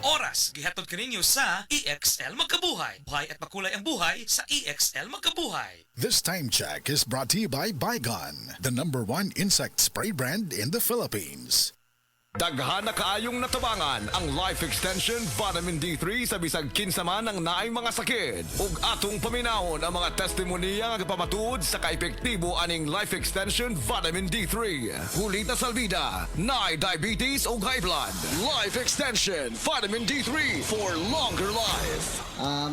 Oras gihatod kaninyo sa EXL Magkabuhay. Buhay at makulay ang buhay sa EXL Magkabuhay. This time check is brought to you by Bygone, the #1 insect spray brand in the Philippines. Daghan na kaayong natabangan ang Life Extension Vitamin D3 sa bisag kinsa man ang naay mga sakit. Ug atong paminahon ang mga testimonya nga nagpamatuod sa kaepektibo aning Life Extension Vitamin D3. Huli na salbida, naay diabetes ug high blood. Life Extension Vitamin D3 for longer life.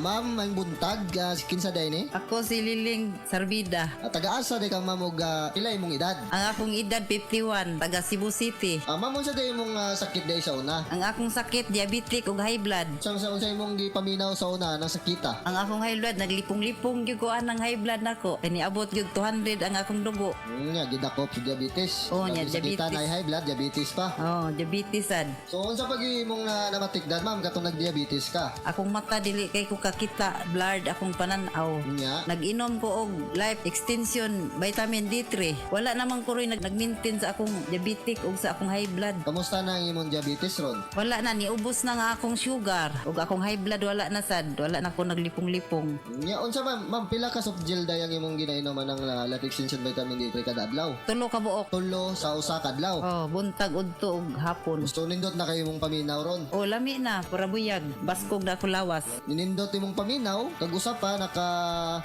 Ma'am, ang buntag, kinsa day ni? Ako si Liling Sarbida. Taga-asa day kang ma'am og pilay mong edad. Ang akong edad 51, taga Cebu City. Ma'am, unsa day mong sakit day sa una? Ang akong sakit, diabetic ug high blood. Sa unsa imong gipaminaw sa una ng sakita? Ang akong high blood, naglipong-lipong gyud ko ang high blood nako. Kani abot gyud 200 ang akong dugo. Nya gidakop sa diabetes. Oo, nya, Sakita diabetes. na high blood, diabetes pa. Oh, diabetes sad. So unsa pag imong namatikdan ma'am katong nag-diabetes ka? Akong mata dili kay ko kakita, blurred akong pananaw. Nya. Nag-inom ko og life extension vitamin D3. Wala namang ko rin nag-maintain sa akong diabetic ug sa akong high blood. Kamusta na ang imong diabetes ron? Wala na, niubos na nga akong sugar. Ug akong high blood wala na sad. Wala na ko naglipong-lipong. Nya unsa ma'am pila ka soft gel day ang imong ginainom ng life extension vitamin D3 kada adlaw? Tulo ka buok. Tulo sa usa ka adlaw. Oh, buntag udto ug hapon. Gusto nindot na kayo mong paminaw ron. Oh, lami na, para buyag. Baskog na ako lawas. Ninindot imong paminaw, kag usa pa naka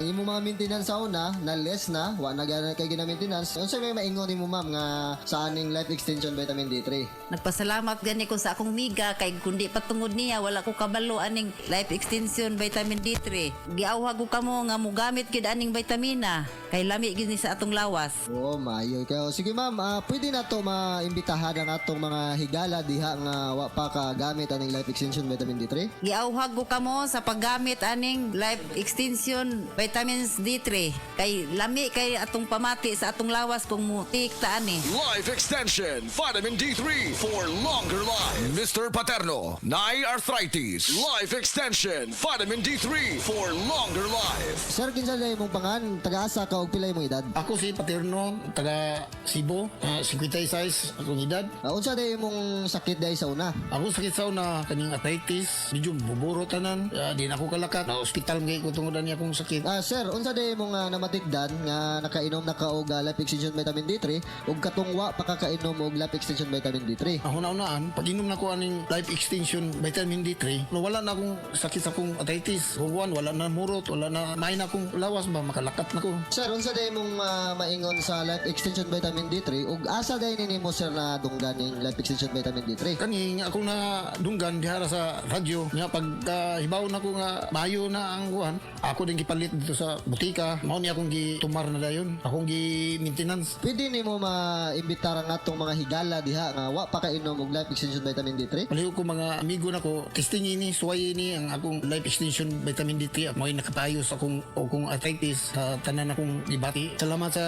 imong mga maintenance sa una na less na, wa na gana kay gina-maintenance. Unsa may maingon nimo ma'am nga sa aning life extension vitamin D3? Nagpasalamat gani ko sa akong miga kay kundi patungod niya wala ko kabalo aning life extension vitamin D3. Giawhag ko kamo nga mogamit gid aning vitamina kay lami gid ni sa atong lawas. Oh, maayo kayo. Sige ma'am, pwede na to maimbitahan ang atong mga higala diha nga wa pa ka gamit aning life extension vitamin D3. Giawhag ko kamo sa paggamit aning life extension vitamins D3 kay lami kay atong pamati sa atong lawas kung mutik ta ani. Life Extension Vitamin D3 for longer life. Mr. Paterno, naay arthritis. Life Extension Vitamin D3 for longer life. Sir, kinsa day imong pangan? Taga-asa ka og pila imong edad? Ako si Paterno, taga Cebu, 56 akong edad. Unsa day imong sakit day sa una? Ako sakit sa una, kaning arthritis, medyo buburo tanan, di na ako kalakat. Na hospital ngay ko tungodan niya akong sakit. Sir, unsa day imong namatikdan nga nakainom na ka og life extension vitamin D3 ug katungwa pa ka kainom og life extension vitamin D3? Ako na-unaan, pag inom na ko aning life extension vitamin D3, no, wala na akong sakit sa akong arthritis. Huguan, wala na murot, wala na main akong lawas ba, makalakat na ko. Sir, unsa day mong maingon sa life extension vitamin D3 ug asa day nimo sir na dunggan ning life extension vitamin D3? Kani nga akong nadunggan dihara sa radyo, nga pag hibaw na ko nga mayo na ang kuhan, ako din gipalit dito sa butika, mao ni akong gitumar na dayon, akong gi-maintenance. Pwede nimo maimbitar ang atong mga higala diha nga wa pa kainom og life extension vitamin D3? Paliw ko mga amigo na ko, testing ini, suway ini ang akong life extension vitamin D3 at mo'y nakapayo sa akong arthritis sa tanan akong ibati. Salamat sa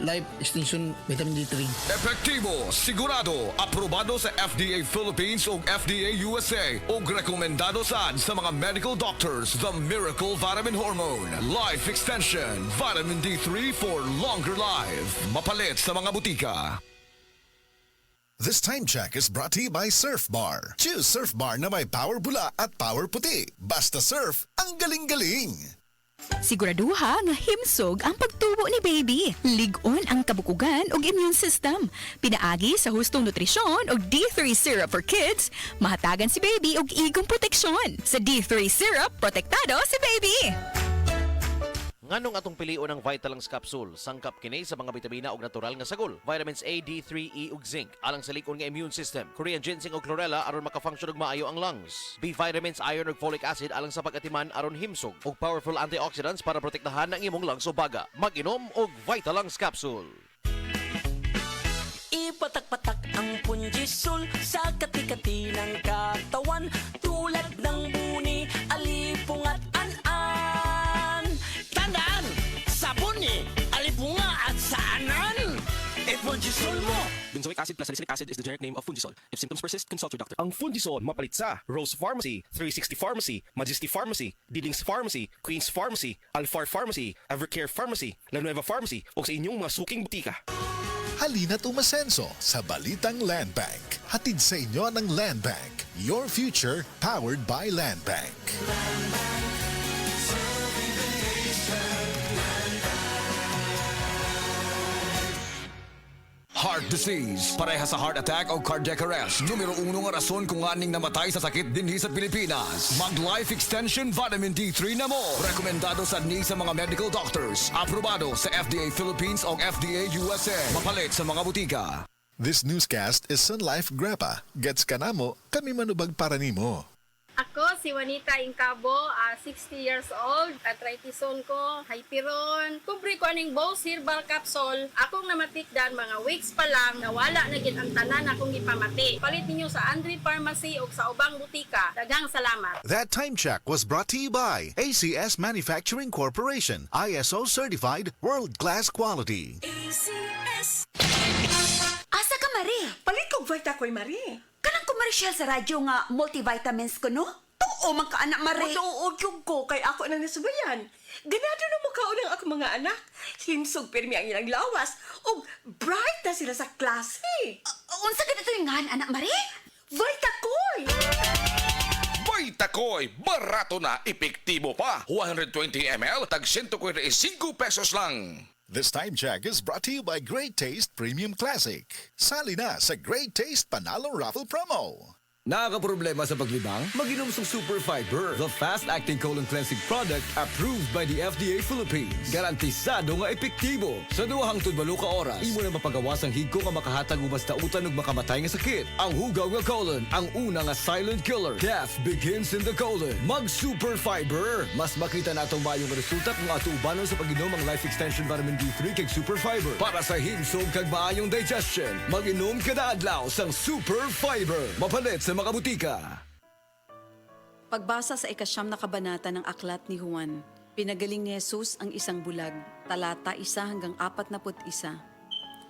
life extension vitamin D3. Epektibo, sigurado, aprobado sa FDA Philippines ug FDA USA ug rekomendado sa mga medical doctors. The Miracle Vitamin Hormone. Life Extension Vitamin D3 for longer life. Mapalit sa mga butika. This time check is brought to you by Surf Bar. Choose Surf Bar na may power bula at power puti. Basta surf, ang galing-galing! Siguraduha nga himsog ang pagtubo ni baby. Lig-on ang kabukugan ug immune system. Pinaagi sa hustong nutrisyon ug D3 syrup for kids, mahatagan si baby og igong proteksyon. Sa D3 syrup, protektado si baby. Nganong atong pilion ang Vitalangs capsule, sangkap kini sa mga bitamina ug natural nga sagol, vitamins A, D3, E ug zinc, alang sa likon nga immune system, Korean ginseng ug chlorella aron makafunction og maayo ang lungs, B vitamins, iron ug folic acid alang sa pag-atiman aron himsog, ug powerful antioxidants para protektahan ang imong lungs o baga. Mag-inom og Vitalangs capsule. Ipatak-patak ang punjisol sa kati-kati ng katawan tulad ng buni, alipong at an-an. Tandaan! Sabon ni alipunga at saanan! Punjisol mo! Benzoic acid plus salicylic acid is the generic name of Fundisol. If symptoms persist, consult your doctor. Ang Fundisol mapalit sa Rose Pharmacy, 360 Pharmacy, Majesty Pharmacy, Dillings Pharmacy, Queen's Pharmacy, Alfar Pharmacy, Evercare Pharmacy, La Nueva Pharmacy o sa inyong mga suking butika. Halina't umasenso sa Balitang Land Bank. Hatid sa inyo ng Land Bank. Your future powered by Land Bank. Heart disease, pareha sa heart attack o cardiac arrest. Numero 1 nga rason kung aning namatay sa sakit dinhi sa Pilipinas. Mag Life Extension Vitamin D3 na mo. Rekomendado sa mga medical doctors. Aprobado sa FDA Philippines o FDA USA. Mapalit sa mga butika. This newscast is Sun Life Grappa. Gets ka na mo, kami manubag para nimo. Ako si Juanita Incabo, 60 years old, arthritis-on ko, hyperon. Kubre ko aning Bose Herbal Capsule. Akong namatikdan mga weeks pa lang, nawala na gid ang tanan akong ipamati. Palit ninyo sa Andre Pharmacy o sa ubang butika. Daghang salamat. That time check was brought to you by ACS Manufacturing Corporation. ISO certified, world-class quality. Asa ka, Marie? Palit kong Vita ko'y Marie. Kanang commercial sa radyo nga multivitamins ko, no? Tuo man ka, anak, Marie. Matuod yung ko kay ako nang nasubayan. Ganado na mo kaunang ako mga anak. Himsog pirmi ang ilang lawas. O bright na sila sa klase. Unsa ka dito yung anak, Marie? Vita ko'y! Vita Koy, barato na, epektibo pa. 120 ml, tag 145 pesos lang. This time check is brought to you by Great Taste Premium Classic. Sali na sa Great Taste Panalo Raffle Promo. Nakakaproblema sa paglibang? Mag-inom sa Super Fiber, the fast-acting colon cleansing product approved by the FDA Philippines. Garantisado nga epektibo. Sa duwahang tudbalo ka oras, imo na mapagawas ang higko nga makahatag ubas na utan ug makamatay nga sakit. Ang hugaw nga colon, ang una nga silent killer. Death begins in the colon. Mag-Super Fiber. Mas makita na itong mayong resulta kung ato ubanon sa pag-inom ang Life Extension Vitamin D3 kag Super Fiber. Para sa himsog kag maayong digestion, mag-inom kada adlaw sang Super Fiber. Mapalit sa mga butika. Pagbasa sa ikasyam na kabanata ng aklat ni Juan, pinagaling ni Jesus ang isang bulag, talata 1 hanggang 41.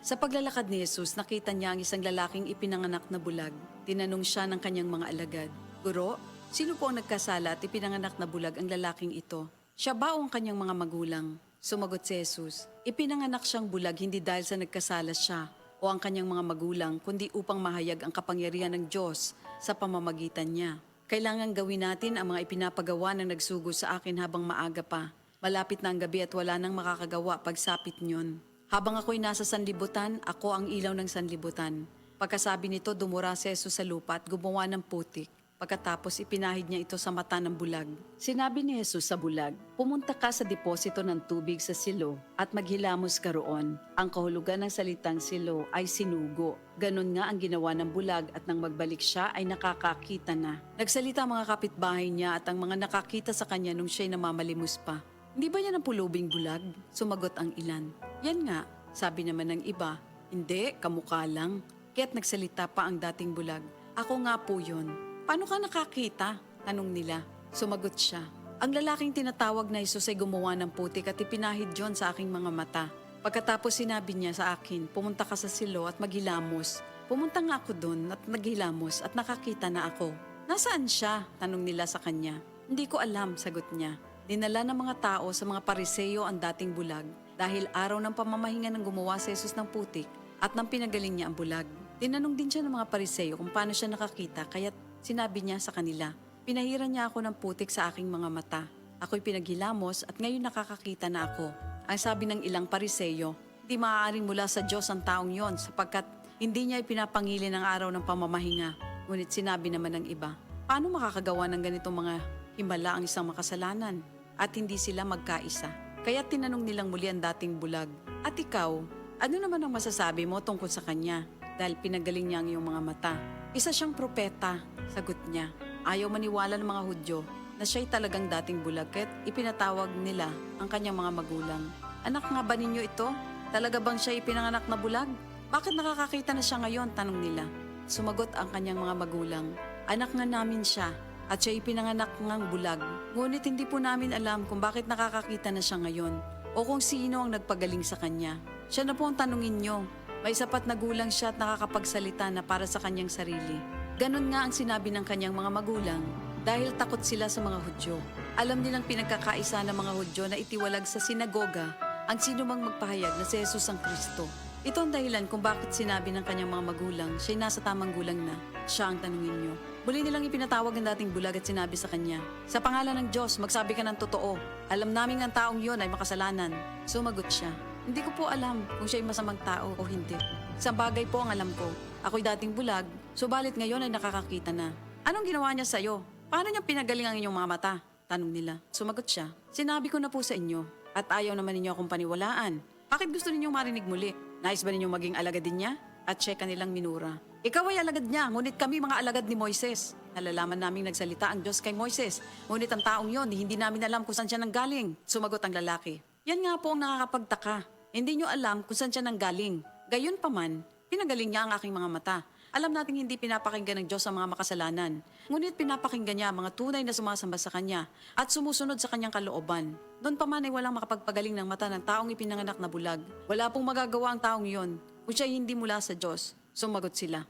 Sa paglalakad ni Jesus, nakita niya ang isang lalaking ipinanganak na bulag. Tinanong siya ng kanyang mga alagad, "Guro, sino po ang nagkasala at ipinanganak na bulag ang lalaking ito? Siya ba o ang kanyang mga magulang?" Sumagot si Jesus, "Ipinanganak siyang bulag hindi dahil sa nagkasala siya o ang kanyang mga magulang, kundi upang mahayag ang kapangyarihan ng Diyos sa pamamagitan niya. Kailangan gawin natin ang mga ipinapagawa ng nagsugo sa akin habang maaga pa. Malapit na ang gabi at wala nang makakagawa pagsapit niyon. Habang ako'y nasa sanlibutan, ako ang ilaw ng sanlibutan." Pagkasabi nito, dumura si Jesus sa lupa at gumawa ng putik. Pagkatapos ipinahid niya ito sa mata ng bulag. Sinabi ni Jesus sa bulag, "Pumunta ka sa deposito ng tubig sa silo at maghilamos ka roon." Ang kahulugan ng salitang silo ay sinugo. Ganon nga ang ginawa ng bulag at nang magbalik siya ay nakakakita na. Nagsalita ang mga kapitbahay niya at ang mga nakakita sa kanya nung siya'y namamalimos pa. "Hindi ba yan ang pulubing bulag?" Sumagot ang ilan. "Yan nga," sabi naman ng iba. "Hindi, kamukha lang." Kaya't nagsalita pa ang dating bulag, "Ako nga po yun." "Paano ka nakakita?" tanong nila. Sumagot siya, "Ang lalaking tinatawag na Jesus ay gumawa ng putik at ipinahid yon sa aking mga mata. Pagkatapos sinabi niya sa akin, pumunta ka sa silo at maghilamos. Pumunta nga ako doon at naghilamos at nakakita na ako." "Nasaan siya?" tanong nila sa kanya. "Hindi ko alam," sagot niya. Dinala ng mga tao sa mga Pariseo ang dating bulag dahil araw ng pamamahinga ng gumawa si Jesus ng putik at nang pinagaling niya ang bulag. Tinanong din siya ng mga Pariseo kung paano siya nakakita kaya't sinabi niya sa kanila, "Pinahiran niya ako ng putik sa aking mga mata. Ako'y pinaghilamos at ngayon nakakakita na ako." Ang sabi ng ilang Pariseo, "Di maaaring mula sa Diyos ang taong yon sapagkat hindi niya ipinapangili ng araw ng pamamahinga." Ngunit sinabi naman ng iba, "Paano makakagawa ng ganitong mga himala ang isang makasalanan?" At hindi sila magkaisa. Kaya tinanong nilang muli ang dating bulag, "At ikaw, ano naman ang masasabi mo tungkol sa kanya? Dahil pinagaling niya ang iyong mga mata." "Isa siyang propeta," sagot niya. Ayaw maniwala ng mga Hudyo na siya'y talagang dating bulag kaya't ipinatawag nila ang kanyang mga magulang. "Anak nga ba ninyo ito? Talaga bang siya ipinanganak na bulag? Bakit nakakakita na siya ngayon?" tanong nila. Sumagot ang kanyang mga magulang, "Anak nga namin siya at siya ipinanganak ngang bulag. Ngunit hindi po namin alam kung bakit nakakakita na siya ngayon o kung sino ang nagpagaling sa kanya. Siya na po ang tanungin niyo. May sapat na gulang siya at nakakapagsalita na para sa kanyang sarili." Ganon nga ang sinabi ng kanyang mga magulang dahil takot sila sa mga Hudyo. Alam nilang pinagkakaisa ng mga Hudyo na itiwalag sa sinagoga ang sino mang magpahayag na si Jesus ang Kristo. Ito ang dahilan kung bakit sinabi ng kanyang mga magulang siya'y nasa tamang gulang na. Siya ang tanungin niyo. Muli nilang ipinatawag ang dating bulag at sinabi sa kanya, "Sa pangalan ng Diyos, magsabi ka ng totoo. Alam namin ang taong yon ay makasalanan." Sumagot siya, "Hindi ko po alam kung siya'y masamang tao o hindi. Sa bagay po ang alam ko. Ako'y dating bulag, subalit ngayon ay nakakakita na." "Anong ginawa niya sa'yo? Paano niya pinagaling ang inyong mga mata?" tanong nila. Sumagot siya, "Sinabi ko na po sa inyo at ayaw naman ninyo akong paniwalaan. Bakit gusto ninyong marinig muli? Nais ba ninyong maging alagad din niya?" At siya kanilang minura. "Ikaw ay alagad niya, ngunit kami mga alagad ni Moises. Nalalaman naming nagsalita ang Diyos kay Moises, ngunit ang taong yon, hindi namin alam kung saan siya nanggaling." Sumagot ang lalaki, "Yan nga po ang nakakapagtaka. Hindi nyo alam kung saan siya nanggaling. Gayon pa man, pinagaling niya ang aking mga mata. Alam nating hindi pinapakinggan ng Diyos ang mga makasalanan, ngunit pinapakinggan niya ang mga tunay na sumasamba sa Kanya at sumusunod sa Kanyang kalooban. Doon pa man ay walang makapagpagaling ng mata ng taong ipinanganak na bulag. Wala pong magagawa ang taong yon kung siya hindi mula sa Diyos." Sumagot sila,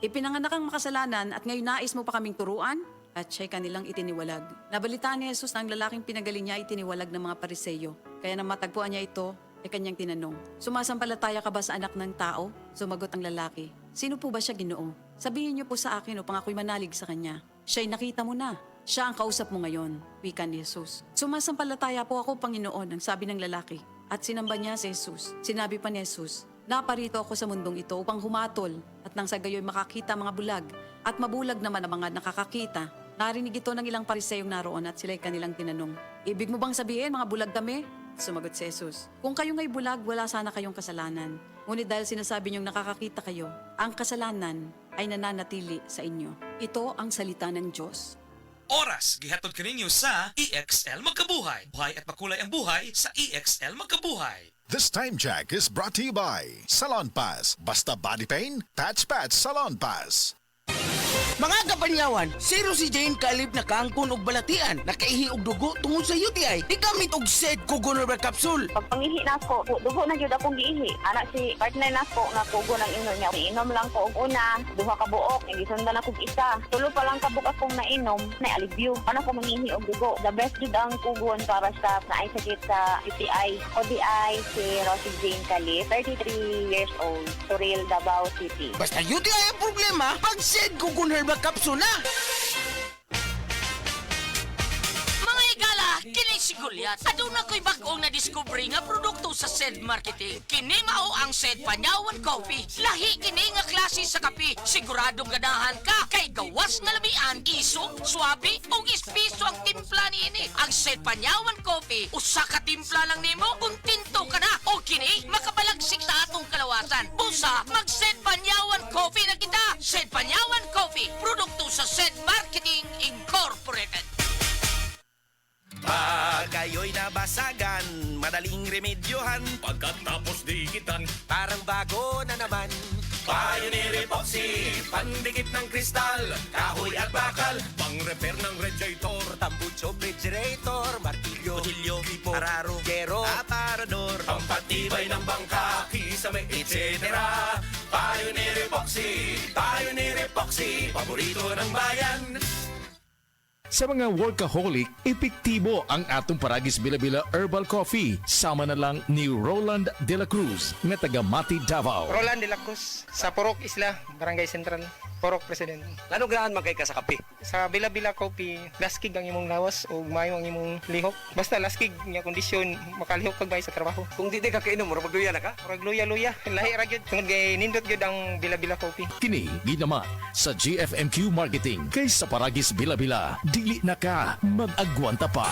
"Ipinanganak ang makasalanan at ngayon nais mo pa kaming turuan?" At siya'y kanilang itiniwalag. Nabalitaan ni Jesus na ang lalaking pinagaling niya itiniwalag ng mga Pariseyo. Kaya nang matagpuan niya ito, ay kanyang tinanong, "Sumasampalataya ka ba sa anak ng tao?" Sumagot ang lalaki, "Sino po ba siya, Ginoo? Sabihin niyo po sa akin upang ako'y manalig sa kanya." "Siya'y nakita mo na. Siya ang kausap mo ngayon," wika ni Jesus. "Sumasampalataya po ako, Panginoon," ang sabi ng lalaki. At sinamba niya si Jesus. Sinabi pa ni Jesus, "Naparito ako sa mundong ito upang humatol at nang sa gayoy makakita mga bulag at mabulag naman ang mga nakakakita." Narinig ito ng ilang Pariseyong naroon at sila'y kanilang tinanong, "Ibig mo bang sabihin mga bulag kami?" Sumagot si Jesus, "Kung kayo nga'y bulag, wala sana kayong kasalanan. Ngunit dahil sinasabi niyong nakakakita kayo, ang kasalanan ay nananatili sa inyo." Ito ang salita ng Diyos. Oras gihatod kaninyo sa EXL Magkabuhay. Buhay at makulay ang buhay sa EXL Magkabuhay. This time check is brought to you by Salon Pass. Basta body pain, patch Salon Pass. Mga kapanyawan, zero si Jane kalib na kangkon og balatian, nakaihi og dugo tungod sa UTI. Igamit og SED Kugonorba Capsule. Pag pangihi na ko, dugo na gyud akong giihi. Anak si partner na ko nga kugo ng inom niya. Inom lang ko og una, duha ka buok, gisundan ako og isa. Tulo pa lang ka buok akong nainom, na alibyo. Ano ko mangihi og dugo. The best jud ang kugon para sa naay sakit sa UTI. ODI si Rosie Jane Calib, 33 years old, Suril, Davao City. Basta UTI ang problema, pag SED Kugonorba Capsule na. Mga igala, kini si Goliath. Aduna ko'y bagong na-discover nga produkto sa SED Marketing. Kini mao ang SED Panyawan Coffee. Lahi kini nga klase sa kape. Siguradong ganahan ka kay gawas nga lamian, isog, swabe ug espiso ang timpla niini. Ang SED Panyawan Coffee, usa ka timpla lang nimo, kontento ka na. O kini makabalagsik sa atong kalawasan. Busa, mag-SED Panyawan Coffee na kita. SED Panyawan Coffee, produkto sa SED Marketing Incorporated. Pag kayo'y nabasagan, madaling remedyohan. Pagkatapos dikitan, parang bago na naman. Pioneer Epoxy, pandikit ng kristal, kahoy at bakal, pang-repair ng radiator, tambucho, refrigerator, martilyo, kutilyo, gripo, araro, gero, aparador, pampatibay ng bangka, kisame, etc. Pioneer Epoxy, paborito ng bayan. Sa mga workaholic, epektibo ang atong Paragis Bila-Bila Herbal Coffee. Sama na lang ni Roland De La Cruz, nga taga Mati, Davao. Roland De La Cruz, sa Purok Isla, Barangay Central, Purok President. Lano graan man kay ka sa kape? Sa Bila-Bila Coffee, laskig ang imong lawas o mayo ang imong lihok. Basta laskig nga kondisyon, makalihok kag bay sa trabaho. Kung di ka kainom, murag luya na ka? Murag luya-luya, lahi ra gyud. Tungod kay nindot gyud ang Bila-Bila Coffee. Kini ginaman sa GFMQ Marketing. Kay sa Paragis Bila-Bila, dili na ka mag-agwanta pa.